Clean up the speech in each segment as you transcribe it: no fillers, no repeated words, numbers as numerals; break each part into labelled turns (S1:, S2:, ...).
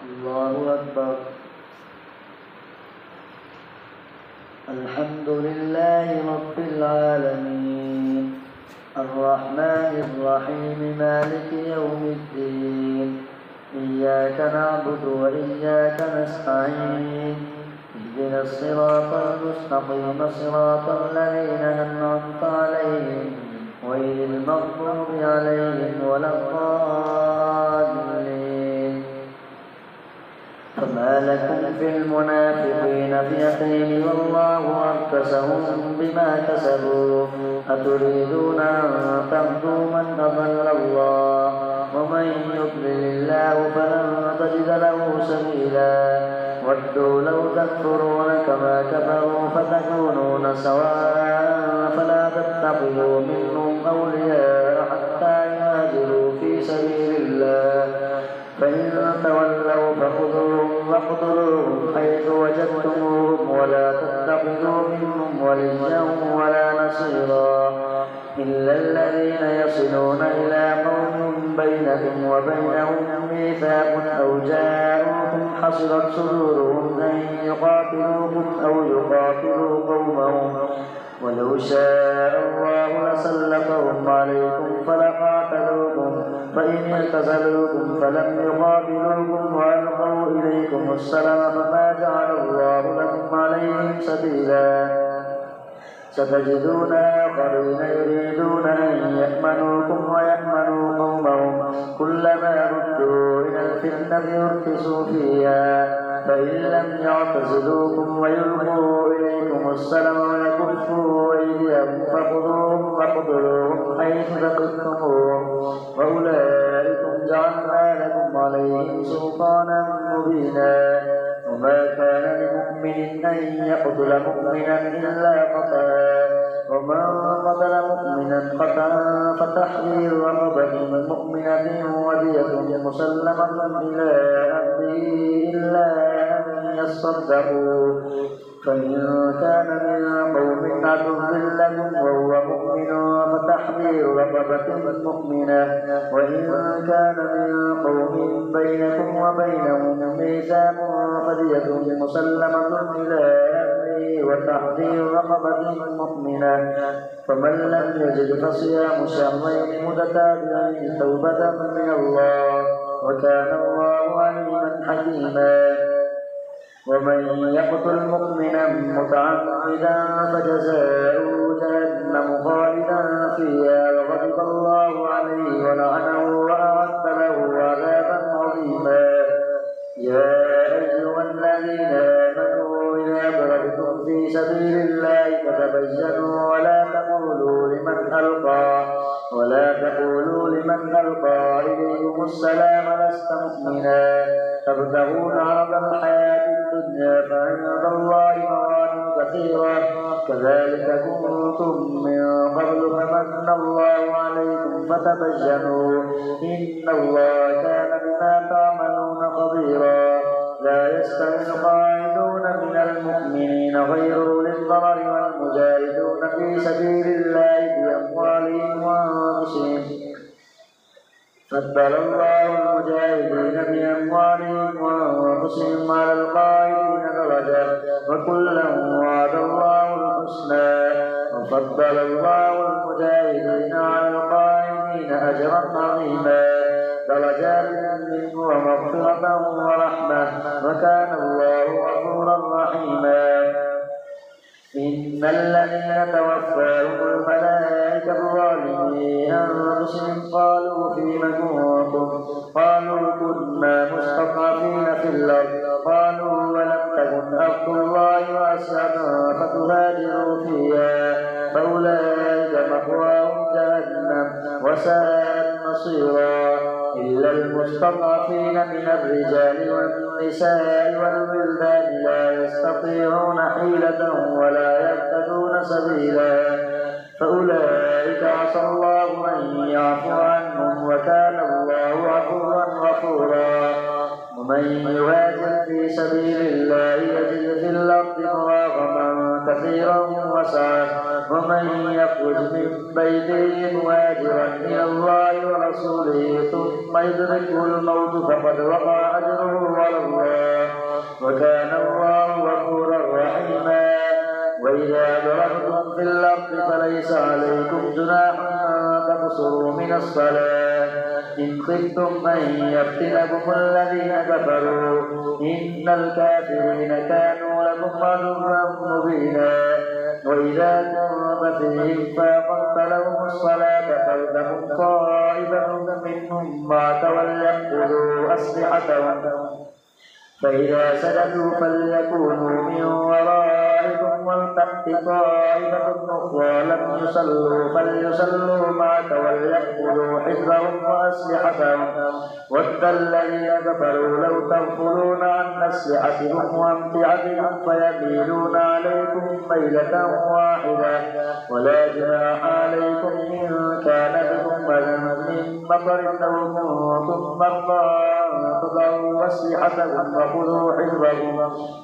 S1: الله أكبر. الحمد لله رب العالمين الرحمن الرحيم مالك يوم الدين إياك نعبد وإياك نستعين اهدنا الصراط المستقيم صراط الذين أنعمت عليهم غير المغضوب عليهم ولا الضالين. فما لكم في المنافقين فئتين والله أركسهم بما كسبوا أتريدون أن تهدوا من أضل الله ومن يضلل الله فلن تجد له سبيلا ودوا لو تكفرون كما كفروا فتكونون سواء فلا تتخذوا منهم أولياء حتى يهاجروا في سبيل الله فإن تولوا فخذوهم واقتلوهم حيث وجدتموهم ولا تتخذوا منهم وليا ولا نصيرا إلا الذين يصلون إلى قوم بينكم وبينهم ميثاق أو جاءوكم حصرت صدورهم أن يقاتلوكم أو يقاتلوا قومهم ولو شاء الله لسلطهم عليكم فلقاتلوكم فإن اعتزلوكم فلم يقاتلوكم وألقوا إليكم السلام فما جعل الله لكم عليهم سبيلا ستجدون آخرين يريدون أن يأمنوكم ويأمنوا قومهم كلما ردوا إلى الفتنة أركسوا فيها فإن لم يعتزلوكم ويلقوا إليكم السلام ويكفوا أيديهم فخذوهم واقتلوهم حيث ثقفتموهم وأولئكم جعلنا لكم عليهم سلطانا مبينا وما كان لمؤمن أن يقتل مؤمنا إلا خطأ ومن قتل مؤمنا خطأ فتحرير رقبة مؤمنة ودية مسلمة إلى أهله إلا أن يصدقوا فإن كان من قوم عدو لكم وهو مؤمن فتحرير رقبة مؤمنة وإن كان من قوم بينكم وبينهم ميثاق فدية مسلمة إلى أهله وتحرير رقبة مؤمنة فمن لم يجد فصيام شهرين متتابعين توبة من الله وكان الله عليما حكيما. ومن يقتل مؤمنا متعمدا فجزاؤه جهنم خالدا فيها وغضب الله عليه ولعنه وأعد له عذابا عظيما. يا أيها الذين آمنوا إذا ضربتم في سبيل الله فتبينوا ولا تقولوا لمن ألقى إليكم السلام لست مؤمنا تبتغون عرض الحياة الدنيا فعند الله مغانم كثيرة كذلك كنتم من قبل فمن الله عليكم فتبينوا إن الله كان بما تعملون خبيرا. لا يستوي القاعدون من المؤمنين غير أولي الضرر والمجاهدون في سبيل الله بأموالهم وأنفسهم فضل الله المجاهدين بأموالهم وأنفسهم على القاعدين درجة وكلا وعد الله الحسنى وفضل الله المجاهدين على القاعدين أجرا عظيما درجات منه ومغفرة ورحمة وكان الله غفورا رحيما. إن الذين توفاهم الملائكة ظالمي أنفسهم قالوا فيم كنتم قالوا كنا مستضعفين في الأرض قالوا ولم تكن أرض الله واسعة فتهاجروا فيها فأولئك مأواهم جهنم وساءت مصيرا. إلا المستضعفين من الرجال والنساء والولدان لا يستطيعون حيلة ولا يهتدون سبيلا فأولئك عسى الله أن يعفو عنهم وكان الله عفوا غفورا. ومن يهاجر في سبيل الله يجد في الأرض مراغما كثيرا وسعة ومن يخرج من بيته مهاجرا إلى الله ورسوله ورسوله ثم يدركه الموت فقد وقع أجره على الله وكان الله غفورا رحيما. وإذا ضربتم في الأرض فليس عليكم جناح أن تقصروا من الصلاة إن خفتم أن يفتنكم الذين كفروا إن الكافرين كانوا لكم عدوا مبينا. وإذا كنت فيهم فأقمت لهم الصلاة فلتكن طائفة منهم معك وليأخذوا أسلحتهم فإذا سجدوا فليكونوا من ورائكم ولتأت طائفة أخرى لم يصلوا فليصلوا معك وليأخذوا حذرهم وأسلحتهم ود الذين كفروا لو تغفلون عن أسلحتكم وأمتعتكم فيميلون عليكم ميلة واحدة ولا جناح عليكم إن كان بكم أذى من مطر أو كنتم مرضى فضعوا أسلحتكم وخذوا حذركم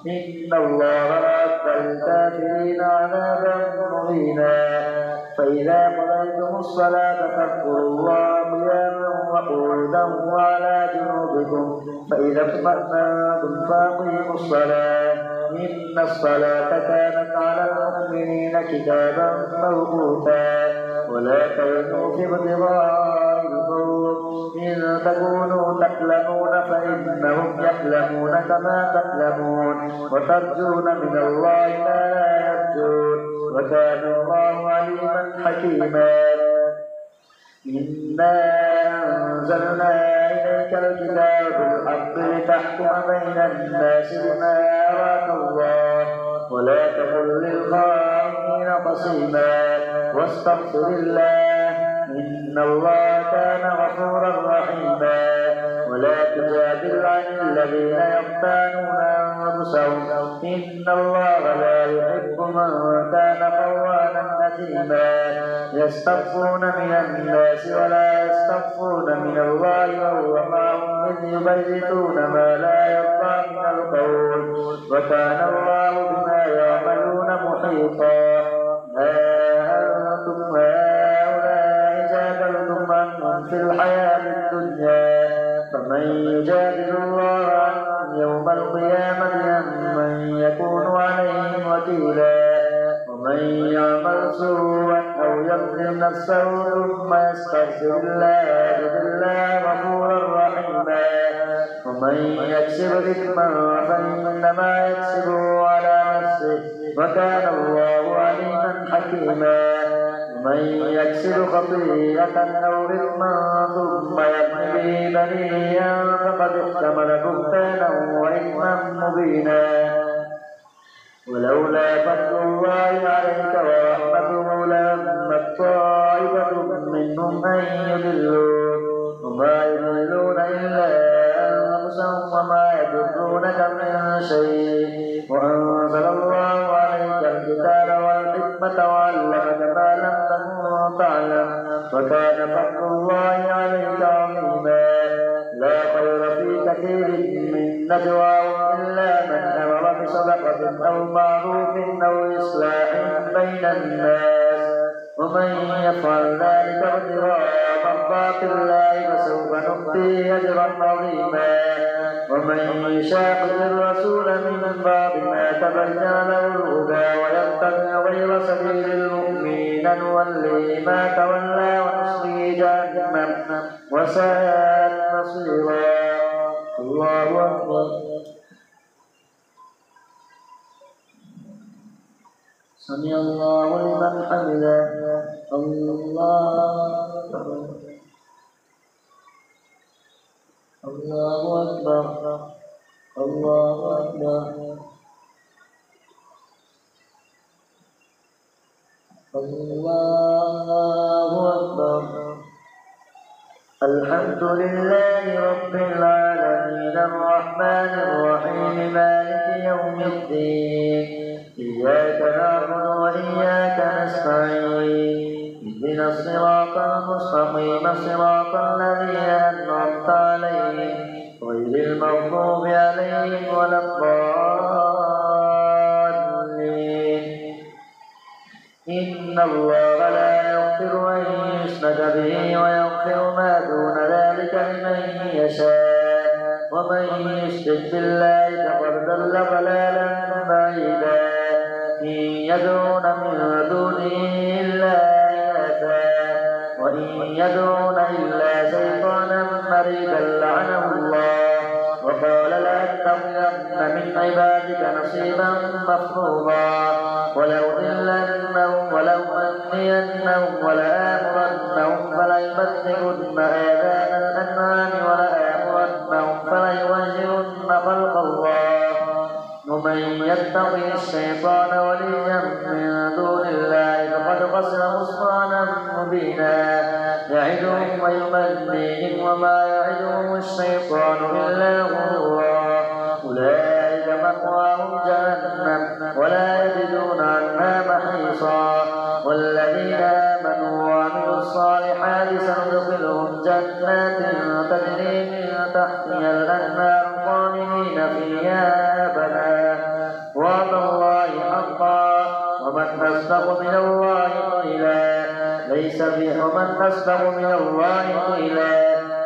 S1: إن الله أعد للكافرين عذابا مهينا. فإذا قضيتم الصلاة فاذكروا الله قياما وقعودا وعلى جنوبكم فإذا اطمأنتم فأقيموا الصلاة إن الصلاة كانت على المؤمنين كتابا موقوتا. ولا تهنوا في ابتغاء القوم إن تكونوا تألمون فإنهم يألمون كما تألمون وترجون من الله ما لا يرجون وكان الله عليما حكيما. إنا أنزلنا إليك الكتاب بالحق لتحكم بين الناس بما أراك الله ولا تكن للخائنين خصيما واستغفر الله إن الله كان غفورا رحيما. ولا تجادل عن الذين يختانون أنفسهم إن الله لا يحب من كان خوانا أثيما. يستخفون من الناس ولا يستخفون من الله وهو معهم إذ يبيتون ما لا يرضى من القول وكان الله بما يعملون محيطا. أنتم هؤلاء جادلتم عنهم في الحياة الدنيا فمن يجادل الله عنهم يوم القيامة أم من يكون عليهم وكيلا. ومن يعمل سوءا أو يظلم نفسه ثم يستغفر الله يجد الله غفورا رحيما. ومن يكسب إثما فإنما يكسبه على نفسه وكان الله عليما حكيما. ومن يكسب خطيئة أو إثما ثم يرم به بريئا فقد احتمل بهتانا وإثما مبينا. ولولا فضل الله عليك ورحمته لهمت طائفة منهم أن يضلوك وما يضلون إلا أنفسهم وما يضرونك من شيء. وأنزل الله عليك الكتاب والحكمة وعلمك ما لم تكن تعلم وكان فضل الله عليك عظيما. لا خير في كثير من نجواهم إلا من أمر بصدقة أو معروف أو إصلاح بين الناس ومن يفعل ذلك ابتغاء مرضات الله فسوف نؤتيه أجرا عظيما. ومن يشاقق الرسول من بعد ما تبين له الهدى ويتبع غير سبيل المؤمنين نوله ما تولى ونصليه جهنم وساءت مصيرا. الله أكبر. سمع الله لمن حمده. الله أكبر. الله أكبر. الله أكبر. الله أكبر. الحمد لله رب العالمين الرحمن الرحيم مالك يوم الدين إياك نعبد وإياك نستعين اهدنا الصراط المستقيم صراط الذين أنعمت عليهم غير المغضوب عليهم ولا الضالين. إن الله لا يغفر يغفر أن يشرك به ويغفر ما دون ذلك لمن يشاء ومن يشرك بالله فقد ضل ضلالا بعيدا إن يدعون من دونه إلا إناثا وإن يدعون إلا شيطانا مريدا لعنه الله وقال لأتخذن من عبادك نصيبا مفروضا ولأضلنهم ولأمنينهم ولآمرنهم فليبتكن آذان الأنعام ولآمرنهم فليغيرن خلق الله ومن يتق الشيطان وليا من دون الله فقد خسر خسرانا مبينا يعدهم ويمنيهم وما يعدهم الشيطان إلا غرورا أولئك مأواهم جهنم ولا يجدون عنها محيصا والذين آمنوا وعملوا الصالحات سندخلهم جنات تجري من تحتها الأنهار خالدين فيها أبدا وعد الله حقا ومن أصدق من الله قيلا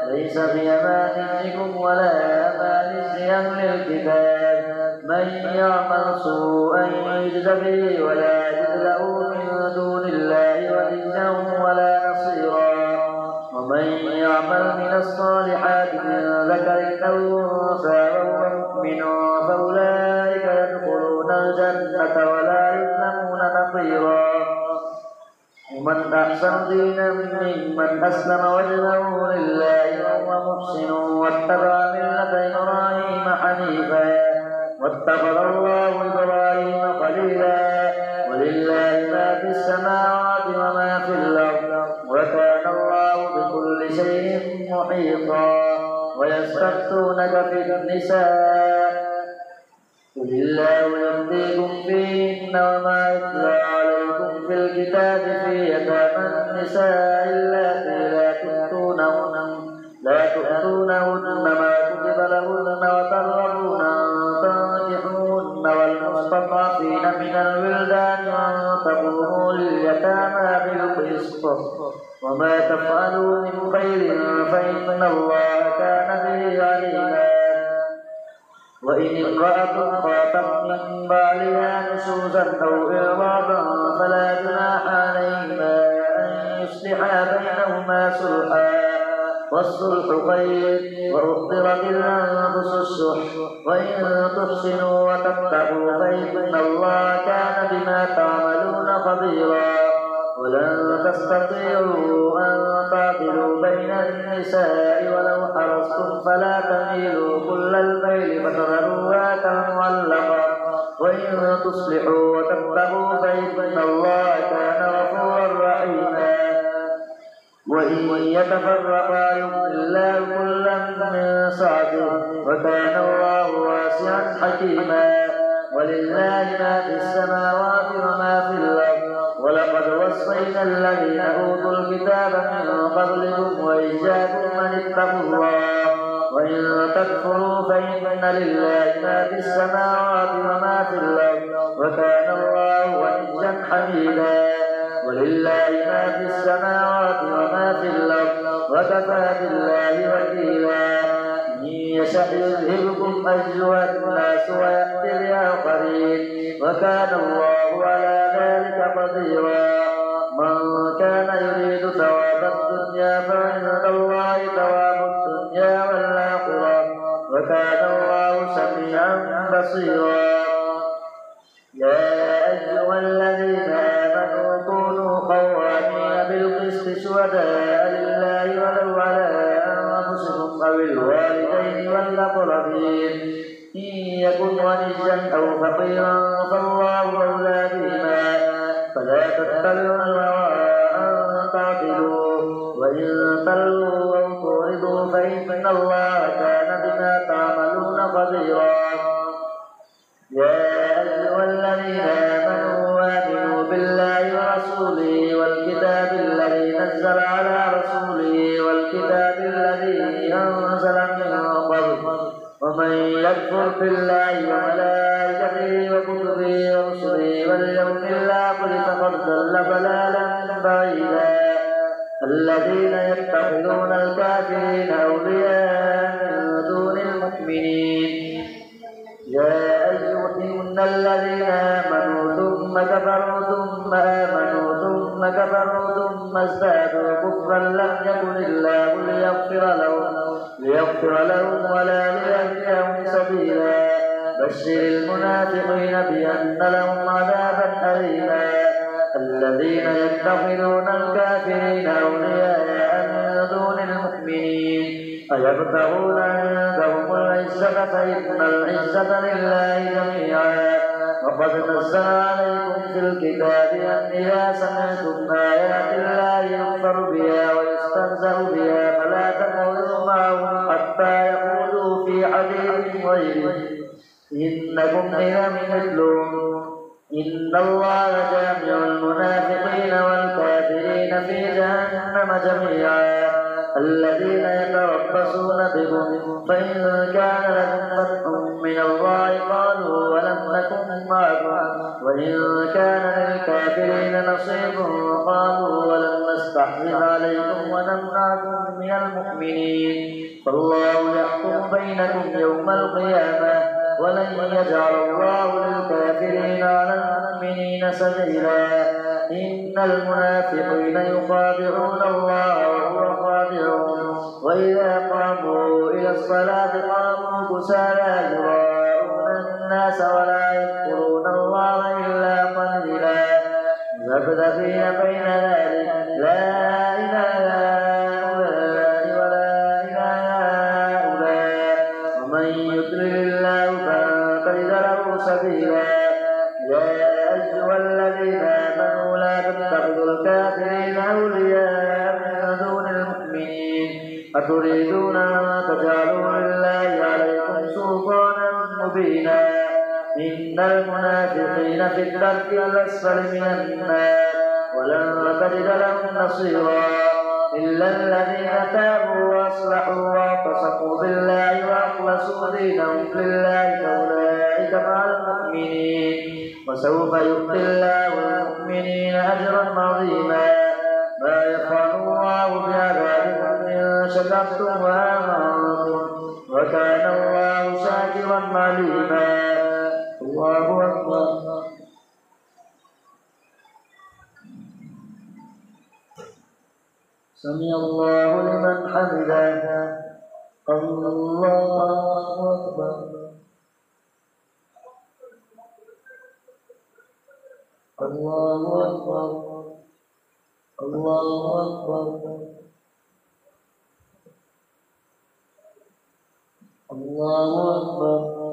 S1: ليس بأمانيكم ولا أماني أهل الكتاب من يعمل سوءا يجز به ولا يجد له من دون الله وليا ولا نصيرا ومن يعمل من الصالحات من ذكر أو أنثى وهو مؤمن فأولئك يدخلون الجنة ولا يظلمون نقيرا ومن أحسن دينا ممن أسلم وجهه لله وهو محسن واتبع ملة إبراهيم حنيفا واتخذ الله إبراهيم خليلا ولله ما في السماوات وما في الأرض وكان الله بكل شيء محيطا ويستفتونك في النساء قل الله يهديكم فيهن وما يتلى عليكم في الكتاب في يتامى النساء اللاتي لا تؤتونهن ما كتب لهن وترغبون أن تنكحوهن والمستضعفين من الولدان وأن تقوموا لليتامى بالقسط وما تفعلوا من خير فإن الله كان به عليما وإن امرأة خافت من بعلها نشوزا أو إعراضا فلا جناح عليهما أن يصلحا بينهما صلحا والصلح خير وأحضرت الأنفس الشح وإن تحسنوا وتتقوا فإن الله كان بما تعملون خبيرا ولن تستطيعوا أن تعدلوا بين النساء ولو حرصتم فلا تميلوا كل الميل فتذروها كالمعلقة وإن تصلحوا وتتقوا فإن الله كان غفورا رحيما وإن يتفرقا يغن الله كلا من سعته وكان الله واسعا حكيما ولله ما في السماوات وما في الأرض ولقد وصينا الذين أوتوا الكتاب من قبلكم وإياكم أن اتقوا الله وإن تكفروا فإن لله ما في السماوات وما في الأرض وكان الله غنيا حميدا ولله ما في السماوات وما في الأرض وكفى بالله وكيلا إن يشأ يذهبكم أيها الناس ويأتي بآخرين وكان الله على ذلك قديرا من كان يريد ثواب الدنيا فعند الله ثواب الدنيا والآخرة وكان الله سميعا بصيرا يا أيها الذين آمنوا كونوا قوامين بالقسط شهداء لله ولو على أنفسكم أو الوالدين والأقربين إن يكن غنيا أو فقيرا فالله أولى بهما فلا تتبعوا الهوى أن تعدلوا وإن تلووا أو تعرضوا فإن الله كان بما تعملون خبيرا يا أيها الذين آمنوا آمنوا بالله ورسوله والكتاب الذي نزل على رسوله والكتاب الذي أنزل من قبل ومن يكفر بالله وملائكته وكتبه ورسله واليوم الآخر فقد ضل ضلالا بعيدا الذين يتخذون الكافرين أولياء من دون المؤمنين يا أيها الذين آمنوا ثم كفروا ثم آمنوا ثم كفروا ثم ازدادوا كفرا لم يكن الله ليغفر لهم ولا ليهديهم سبيلا بشر المنافقين بأن لهم عذابا أليما الذين يتخذون الكافرين أولياء من دون المؤمنين أيبتغون عندهم العزة فإن العزة لله جميعا وقد نزل عليكم في الكتاب أن إذا سمعتم آيات الله يكفر بها ويستهزأ بها فلا تقعدوا معهم حتى يخوضوا في حديث غيره إنكم إذا مثلهم إن الله جامع المنافقين والكافرين في جهنم جميعا الذين يتربصون بكم فإن كان لكم فتح من الله قالوا ولم نكن معكم وإن كان للكافرين نصيب قالوا ولم نستحوذ عليكم ونمنعكم من المؤمنين فالله يحكم بينكم يوم القيامة ولن يجعل الله للكافرين على المؤمنين سبيلا إن المنافقين يخادعون الله وهو خادعهم وإذا قاموا إلى الصلاة قاموا كسالى يراءون الناس ولا يذكرون الله إلا قليلا مذبذبين بين ذلك لا إله هؤلاء ولا إله هؤلاء ومن يضلل الله فلن تجد له سبيلا يا أيها الذين آمنوا لا تتخذوا الكافرين أولياء من دون المؤمنين أتريدون أن تجعلوا لله عليكم سلطانا مبينا إن المنافقين في الدرك الأسفل من النار ولن تجد لهم نصيرا إلا الذين تابوا وأصلحوا واعتصموا بالله وأخلصوا دينهم لله فأولئك مع المؤمنين وسوف يؤتي الله المؤمنين أجرا عظيما ما يفعل الله بعذابكم إن شكرتم وآمنتم وكان الله شاكرا عليما الله أكبر سمع الله لمن حمده الله أكبر الله أكبر الله أكبر الله أكبر